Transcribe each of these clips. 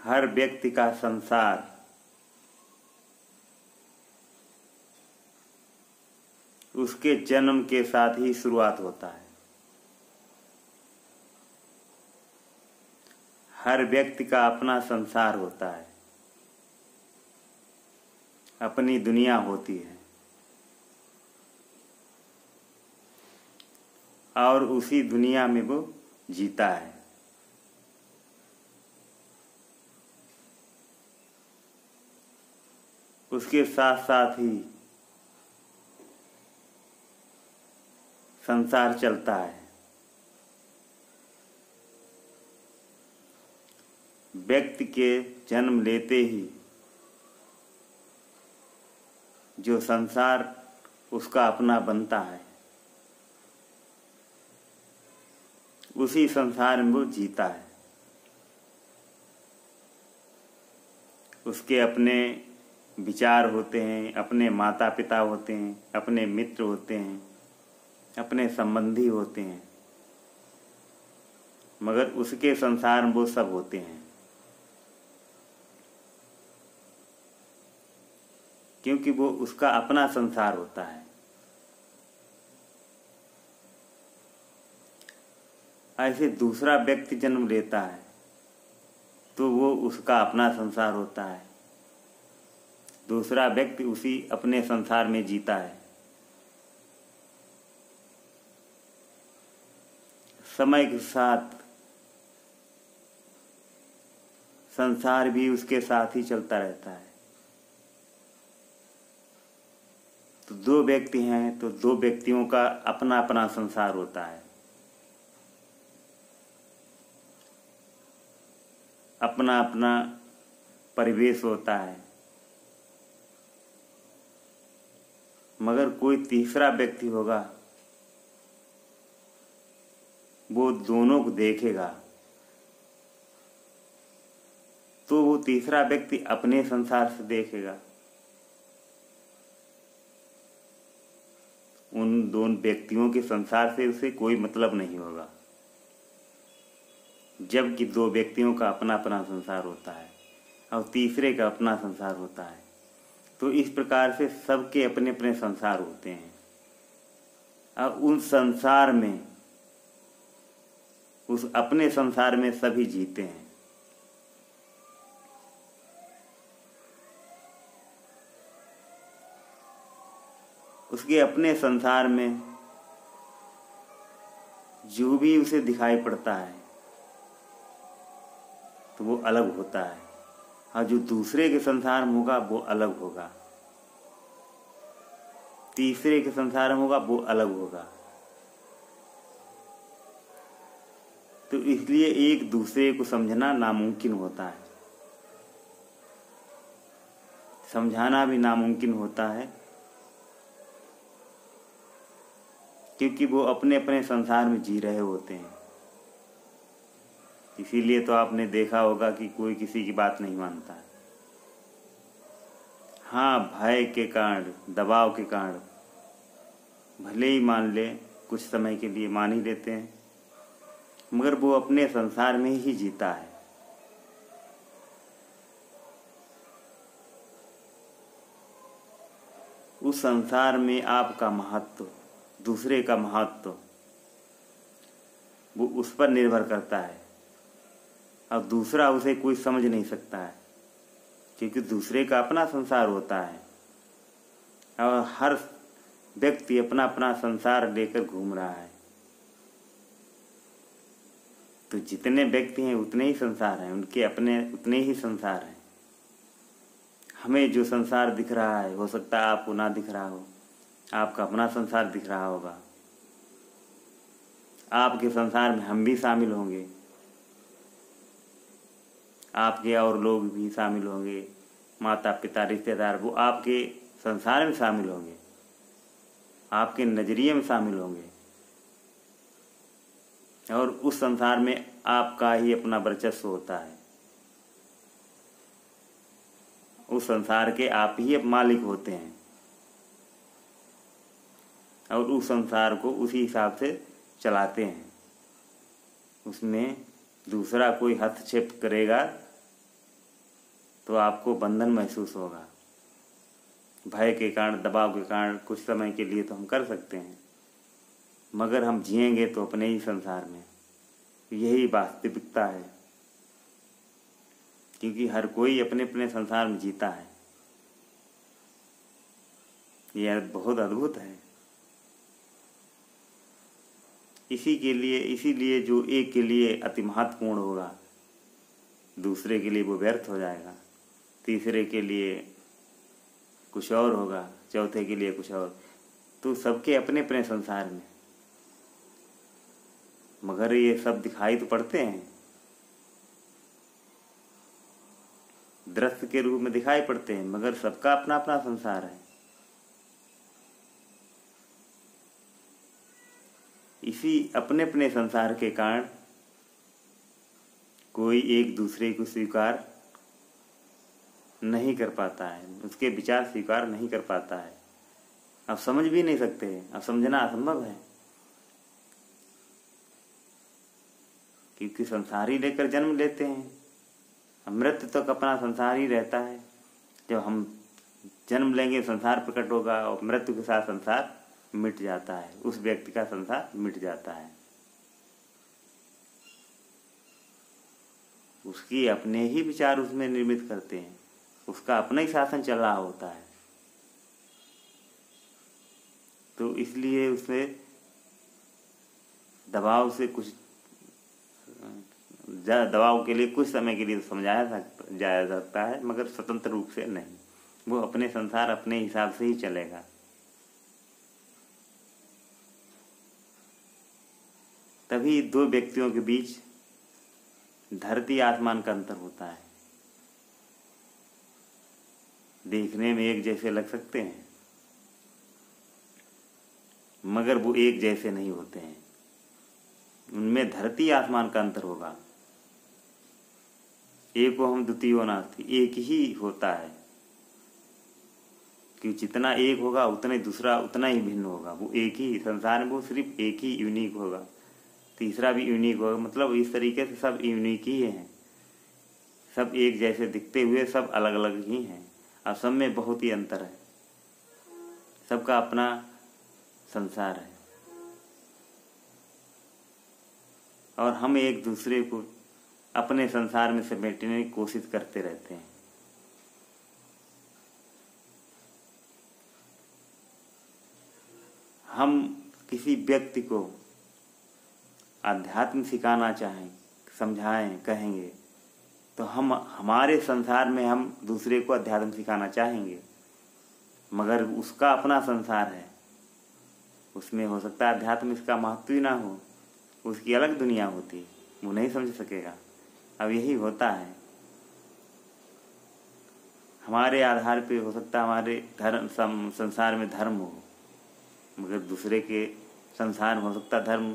हर व्यक्ति का संसार उसके जन्म के साथ ही शुरुआत होता है। हर व्यक्ति का अपना संसार होता है, अपनी दुनिया होती है, और उसी दुनिया में वो जीता है। उसके साथ साथ ही संसार चलता है। व्यक्ति के जन्म लेते ही जो संसार उसका अपना बनता है, उसी संसार में वो जीता है। उसके अपने विचार होते हैं, अपने माता पिता होते हैं, अपने मित्र होते हैं, अपने संबंधी होते हैं, मगर उसके संसार में वो सब होते हैं, क्योंकि वो उसका अपना संसार होता है। ऐसे दूसरा व्यक्ति जन्म लेता है तो वो उसका अपना संसार होता है। दूसरा व्यक्ति उसी अपने संसार में जीता है। समय के साथ संसार भी उसके साथ ही चलता रहता है। तो दो व्यक्ति हैं तो दो व्यक्तियों का अपना अपना संसार होता है, अपना अपना परिवेश होता है, मगर कोई तीसरा व्यक्ति होगा, वो दोनों को देखेगा तो वो तीसरा व्यक्ति अपने संसार से देखेगा। उन दोनों व्यक्तियों के संसार से उसे कोई मतलब नहीं होगा, जबकि दो व्यक्तियों का अपना अपना संसार होता है और तीसरे का अपना संसार होता है। तो इस प्रकार से सबके अपने अपने संसार होते हैं और उन संसार में, उस अपने संसार में सभी जीते हैं। उसके अपने संसार में जो भी उसे दिखाई पड़ता है तो वो अलग होता है, और जो दूसरे के संसार में होगा वो अलग होगा, तीसरे के संसार में होगा वो अलग होगा। तो इसलिए एक दूसरे को समझना नामुमकिन होता है, समझाना भी नामुमकिन होता है, क्योंकि वो अपने अपने संसार में जी रहे होते हैं। इसीलिए तो आपने देखा होगा कि कोई किसी की बात नहीं मानता है। हाँ, भय के कारण, दबाव के कारण भले ही मान ले, कुछ समय के लिए मान ही लेते हैं, मगर वो अपने संसार में ही जीता है। उस संसार में आपका महत्व, दूसरे का महत्व, वो उस पर निर्भर करता है, और दूसरा उसे कोई समझ नहीं सकता है, क्योंकि दूसरे का अपना संसार होता है और हर व्यक्ति अपना अपना संसार लेकर घूम रहा है। तो जितने व्यक्ति हैं उतने ही संसार हैं, उनके अपने उतने ही संसार हैं। हमें जो संसार दिख रहा है, हो सकता है आपको ना दिख रहा हो, आपका अपना संसार दिख रहा होगा। आपके संसार में हम भी शामिल होंगे, आपके और लोग भी शामिल होंगे, माता पिता रिश्तेदार, वो आपके संसार में शामिल होंगे, आपके नजरिए में शामिल होंगे, और उस संसार में आपका ही अपना वर्चस्व होता है। उस संसार के आप ही मालिक होते हैं, और उस संसार को उसी हिसाब से चलाते हैं। उसमें दूसरा कोई हस्तक्षेप करेगा तो आपको बंधन महसूस होगा। भय के कारण, दबाव के कारण कुछ समय के लिए तो हम कर सकते हैं, मगर हम जिएंगे तो अपने ही संसार में। यही वास्तविकता है, क्योंकि हर कोई अपने अपने संसार में जीता है। यह बहुत अद्भुत है। इसीलिए जो एक के लिए अति महत्वपूर्ण होगा, दूसरे के लिए वो व्यर्थ हो जाएगा, तीसरे के लिए कुछ और होगा, चौथे के लिए कुछ और। तो सबके अपने अपने संसार में, मगर ये सब दिखाई तो पड़ते हैं, दृश्य के रूप में दिखाई पड़ते हैं, मगर सबका अपना अपना संसार है। इसी अपने अपने संसार के कारण कोई एक दूसरे को स्वीकार नहीं कर पाता है, उसके विचार स्वीकार नहीं कर पाता है। अब समझ भी नहीं सकते हैं, अब समझना असंभव है, क्योंकि संसार ही लेकर जन्म लेते हैं। मृत्यु तक अपना संसार ही रहता है। जब हम जन्म लेंगे संसार प्रकट होगा, और मृत्यु के साथ संसार मिट जाता है, उस व्यक्ति का संसार मिट जाता है। उसकी अपने ही विचार उसमें निर्मित करते हैं, उसका अपना ही शासन चल रहा होता है। तो इसलिए उसे दबाव से कुछ दबाव के लिए कुछ समय के लिए समझाया जा सकता है, मगर स्वतंत्र रूप से नहीं। वो अपने संसार अपने हिसाब से ही चलेगा। तभी दो व्यक्तियों के बीच धरती आसमान का अंतर होता है। देखने में एक जैसे लग सकते हैं, मगर वो एक जैसे नहीं होते हैं। उनमें धरती आसमान का अंतर होगा। एक हम द्वितीयो नास्ति, एक ही होता है, कि जितना एक होगा उतना दूसरा उतना ही भिन्न होगा। वो एक ही संसार में, वो सिर्फ एक ही यूनिक होगा, तीसरा भी यूनिक होगा। मतलब इस तरीके से सब यूनिक ही हैं, सब एक जैसे दिखते हुए सब अलग अलग ही हैं, और सब में बहुत ही अंतर है। सबका अपना संसार है, और हम एक दूसरे को अपने संसार में समेटने की कोशिश करते रहते हैं। हम किसी व्यक्ति को अध्यात्म सिखाना चाहें, समझाएं, कहेंगे, तो हम हमारे संसार में हम दूसरे को अध्यात्म सिखाना चाहेंगे, मगर उसका अपना संसार है, उसमें हो सकता है अध्यात्म इसका महत्व ही ना हो, उसकी अलग दुनिया होती, वो नहीं समझ सकेगा। अब यही होता है, हमारे आधार पे हो सकता है हमारे धर्म संसार में धर्म हो, मगर दूसरे के संसार में हो सकता धर्म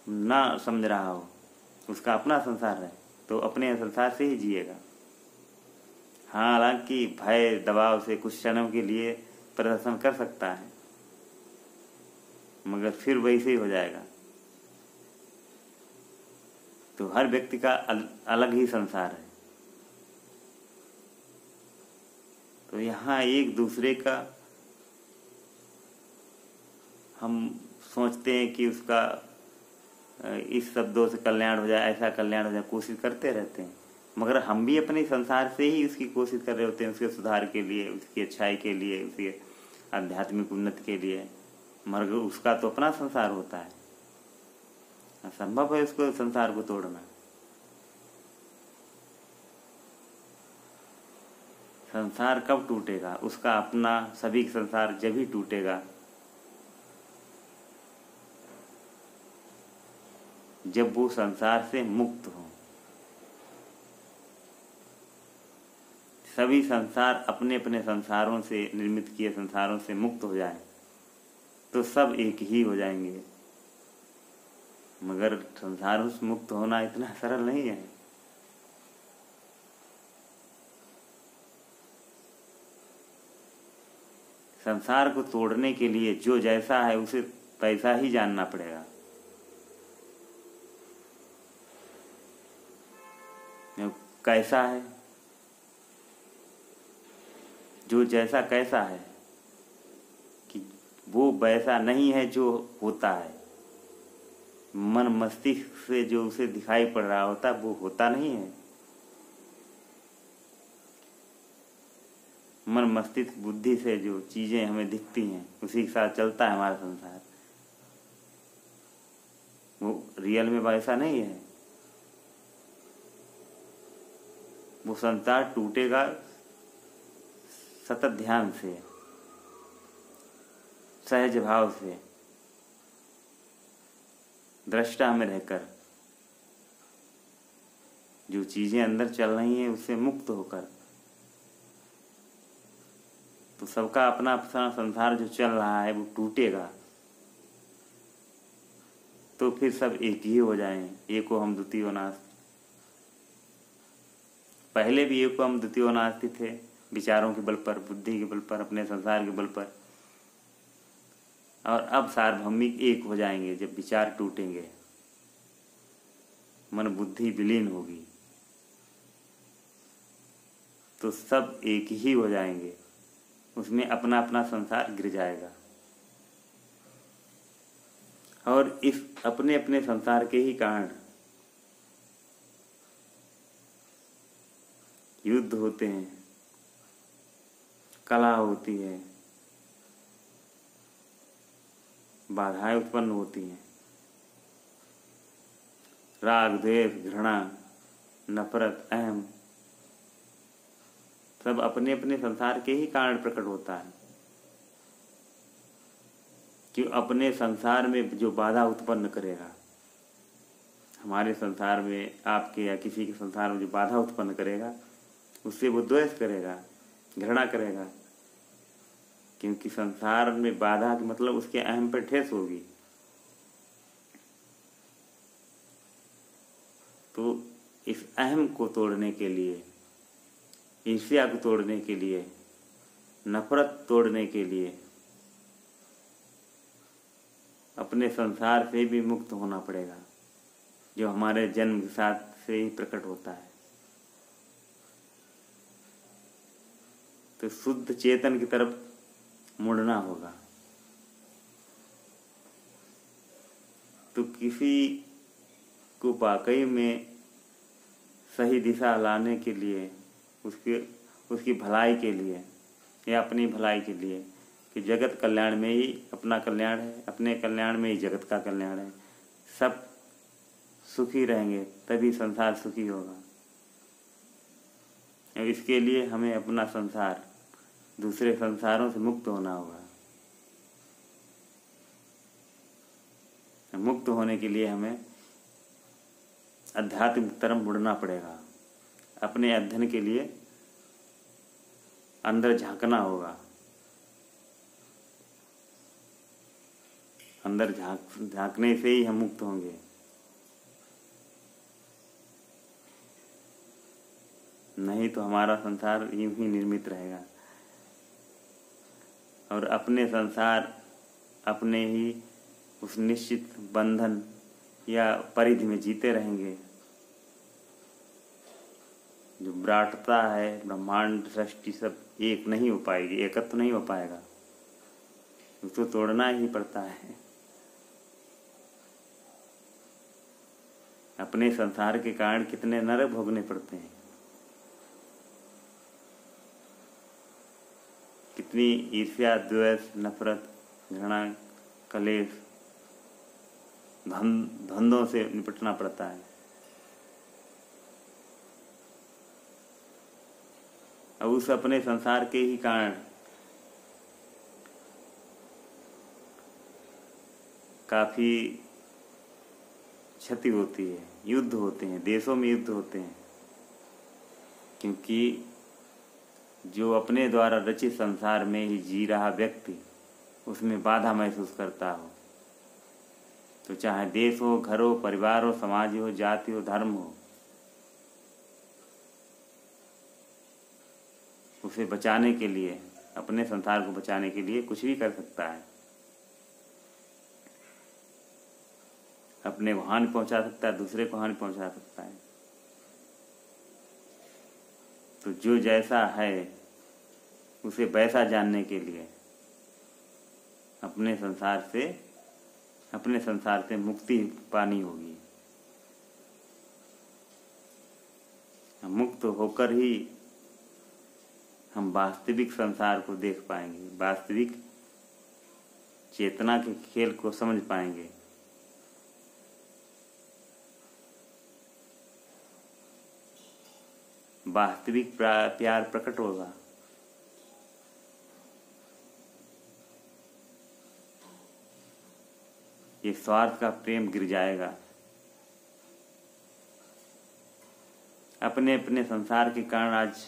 ना समझ रहा हो, उसका अपना संसार है, तो अपने संसार से ही जिएगा। हाँ, हालांकि भय दबाव से कुछ क्षणों के लिए प्रदर्शन कर सकता है, मगर फिर वैसे ही हो जाएगा। तो हर व्यक्ति का अलग ही संसार है। तो यहाँ एक दूसरे का हम सोचते हैं कि उसका इस शब्दों से कल्याण हो जाए, ऐसा कल्याण हो जाए, कोशिश करते रहते हैं, मगर हम भी अपने संसार से ही उसकी कोशिश कर रहे होते हैं, उसके सुधार के लिए, उसकी अच्छाई के लिए, उसके आध्यात्मिक उन्नति के लिए, मगर उसका तो अपना संसार होता है। असंभव है उसको संसार को तोड़ना। संसार कब टूटेगा? उसका अपना सभी संसार जब ही टूटेगा जब वो संसार से मुक्त हो। सभी संसार अपने अपने संसारों से, निर्मित किए संसारों से मुक्त हो जाएं, तो सब एक ही हो जाएंगे। मगर संसारों से मुक्त होना इतना सरल नहीं है। संसार को तोड़ने के लिए जो जैसा है उसे वैसा ही जानना पड़ेगा। कैसा है जो जैसा कैसा है कि वो वैसा नहीं है जो होता है। मन मस्तिष्क से जो उसे दिखाई पड़ रहा होता वो होता नहीं है। मन मस्तिष्क बुद्धि से जो चीजें हमें दिखती हैं उसी के साथ चलता है हमारा संसार। वो रियल में वैसा नहीं है। वो संसार टूटेगा सतत ध्यान से, सहज भाव से, दृष्टा में रहकर, जो चीजें अंदर चल रही हैं उससे मुक्त होकर। तो सबका अपना अपना संसार जो चल रहा है वो टूटेगा, तो फिर सब एक ही हो जाएं। एको हम द्वितीयो नास्ति। पहले भी एको हम द्वितीयो नास्ति थे, विचारों के बल पर, बुद्धि के बल पर, अपने संसार के बल पर। और अब सार्वभौमिक एक हो जाएंगे जब विचार टूटेंगे, मन बुद्धि विलीन होगी, तो सब एक ही हो जाएंगे। उसमें अपना अपना संसार गिर जाएगा। और इस अपने अपने संसार के ही कारण युद्ध होते हैं, कलह होती है, बाधाएं उत्पन्न होती हैं। राग, द्वेष, घृणा, नफरत, अहम सब अपने अपने संसार के ही कारण प्रकट होता है। कि अपने संसार में जो बाधा उत्पन्न करेगा, हमारे संसार में, आपके या किसी के संसार में जो बाधा उत्पन्न करेगा, उससे वो द्वेष करेगा, घृणा करेगा। क्योंकि संसार में बाधा का मतलब उसके अहम पर ठेस होगी। तो इस अहम को तोड़ने के लिए, ईर्ष्या को तोड़ने के लिए, नफरत तोड़ने के लिए अपने संसार से भी मुक्त होना पड़ेगा, जो हमारे जन्म के साथ से ही प्रकट होता है। तो शुद्ध चेतन की तरफ मुड़ना होगा। तो किसी को वाकई में सही दिशा लाने के लिए, उसकी भलाई के लिए या अपनी भलाई के लिए, कि जगत कल्याण में ही अपना कल्याण है, अपने कल्याण में ही जगत का कल्याण है। सब सुखी रहेंगे तभी संसार सुखी होगा। और इसके लिए हमें अपना संसार दूसरे संसारों से मुक्त होना होगा। मुक्त होने के लिए हमें आध्यात्मिक तरफ मुड़ना पड़ेगा। अपने अध्ययन के लिए अंदर झांकना होगा। अंदर झांकने से ही हम मुक्त होंगे। नहीं तो हमारा संसार यूं ही निर्मित रहेगा और अपने संसार अपने ही उस निश्चित बंधन या परिधि में जीते रहेंगे। जो विराटता है, ब्रह्मांड सृष्टि सब एक नहीं हो पाएगी, एकत्व नहीं हो पाएगा। उसको तोड़ना ही पड़ता है। अपने संसार के कारण कितने नरक भोगने पड़ते हैं, कितनी ईर्ष्या, द्वेष, नफरत, घृणा, कलेश, द्वंद्वों से निपटना पड़ता है। और उस अपने संसार के ही कारण काफी क्षति होती है, युद्ध होते हैं, देशों में युद्ध होते हैं। क्योंकि जो अपने द्वारा रचित संसार में ही जी रहा व्यक्ति उसमें बाधा महसूस करता हो, तो चाहे देश हो, घर हो, परिवार हो, समाज हो, जाति हो, धर्म हो, उसे बचाने के लिए, अपने संसार को बचाने के लिए कुछ भी कर सकता है। अपने को हानि पहुंचा सकता है, दूसरे को हानि पहुंचा सकता है। तो जो जैसा है उसे वैसा जानने के लिए अपने संसार से मुक्ति पानी होगी। मुक्त होकर ही हम वास्तविक संसार को देख पाएंगे, वास्तविक चेतना के खेल को समझ पाएंगे। वास्तविक प्यार प्रकट होगा। ये स्वार्थ का प्रेम गिर जाएगा। अपने अपने संसार के कारण आज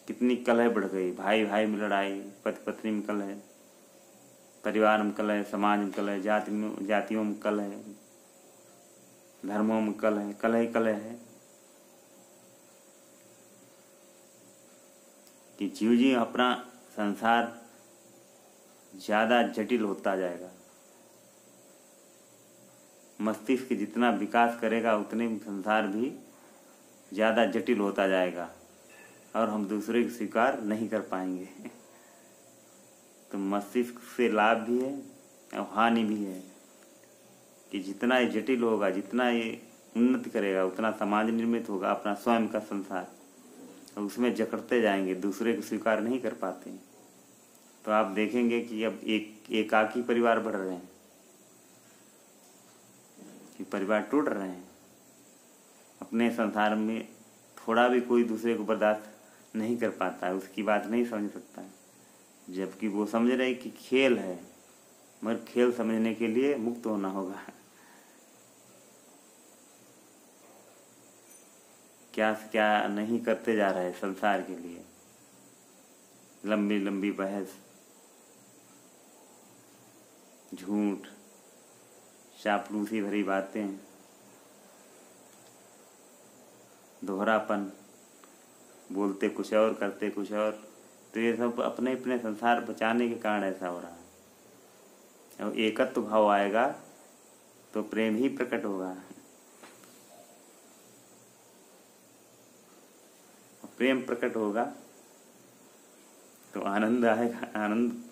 कितनी कलह बढ़ गई। भाई भाई में लड़ाई, पति पत्नी में कलह, परिवार में कलह, समाज में कलह, जातियों में कलह, धर्मों में कलह, कलह ही कलह है। कि जीव जी अपना संसार ज्यादा जटिल होता जाएगा। मस्तिष्क जितना विकास करेगा उतने संसार भी ज्यादा जटिल होता जाएगा और हम दूसरे को स्वीकार नहीं कर पाएंगे। तो मस्तिष्क से लाभ भी है और हानि भी है कि जितना ये जटिल होगा, जितना ये उन्नति करेगा, उतना समाज निर्मित होगा अपना स्वयं का संसार, और उसमें जकड़ते जाएंगे, दूसरे को स्वीकार नहीं कर पाते। तो आप देखेंगे कि अब एकाकी परिवार बढ़ रहे हैं, कि परिवार टूट रहे हैं। अपने संसार में थोड़ा भी कोई दूसरे को बर्दाश्त नहीं कर पाता है, उसकी बात नहीं समझ सकता है, जबकि वो समझ रहे कि खेल है, मगर खेल समझने के लिए मुक्त होना होगा। क्या क्या नहीं करते जा रहे संसार के लिए, लंबी लंबी बहस, झूठ, चापलूसी भरी बातें, दोहरापन, बोलते कुछ और करते कुछ और। तो ये सब अपने अपने संसार बचाने के कारण ऐसा हो रहा है। और एकत्व भाव आएगा तो प्रेम ही प्रकट होगा। प्रेम प्रकट होगा तो आनंद आएगा, आनंद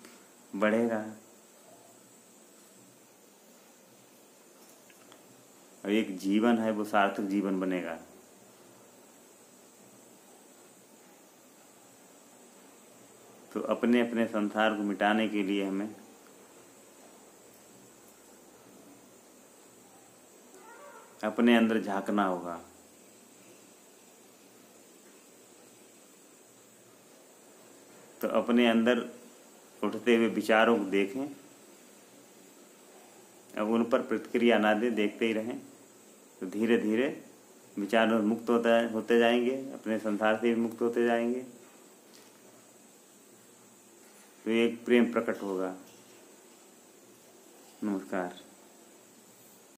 बढ़ेगा और एक जीवन है वो सार्थक जीवन बनेगा। तो अपने अपने संसार को मिटाने के लिए हमें अपने अंदर झांकना होगा। तो अपने अंदर उठते हुए विचारों को देखें, अब उन पर प्रतिक्रिया ना दें, देखते ही रहें। तो धीरे धीरे विचार मुक्त होते जाएंगे, अपने संसार से भी मुक्त होते जाएंगे। तो एक प्रेम प्रकट होगा। नमस्कार।